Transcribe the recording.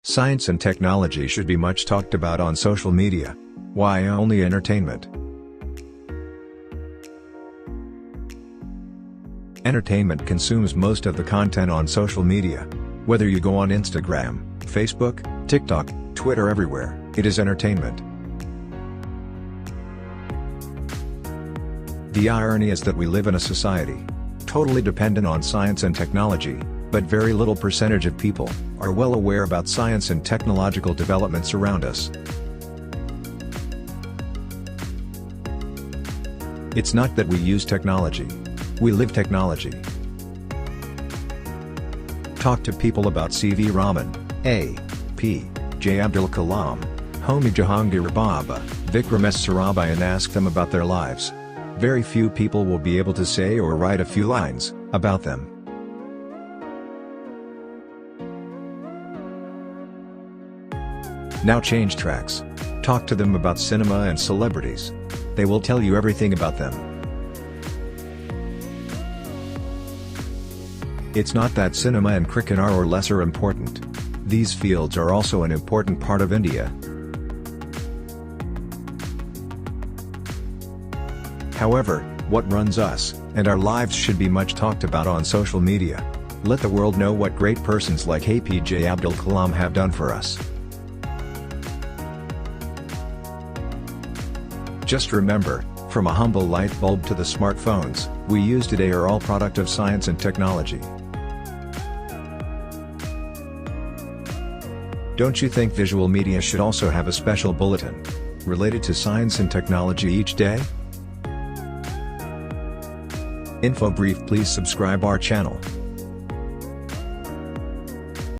Science and technology should be much talked about on social media. Why only entertainment? Entertainment consumes most of the content on social media. Whether you go on Instagram, Facebook, TikTok, Twitter, everywhere, it is entertainment. The irony is that we live in a society totally dependent on science and technology, but very little percentage of people are well aware about science and technological developments around us. It's not that we use technology. We live technology. Talk to people about C.V. Raman, A.P.J. Abdul Kalam, Homi Jahangir Baba, Vikram S. Sarabhai, and ask them about their lives. Very few people will be able to say or write a few lines about them. Now change tracks. Talk to them about cinema and celebrities. They will tell you everything about them. It's not that cinema and cricket are or lesser important. These fields are also an important part of India. However, what runs us and our lives should be much talked about on social media. Let the world know what great persons like APJ Abdul Kalam have done for us. Just remember, from a humble light bulb to the smartphones we use today are all product of science and technology. Don't you think visual media should also have a special bulletin related to science and technology each day? Info brief. Please subscribe our channel.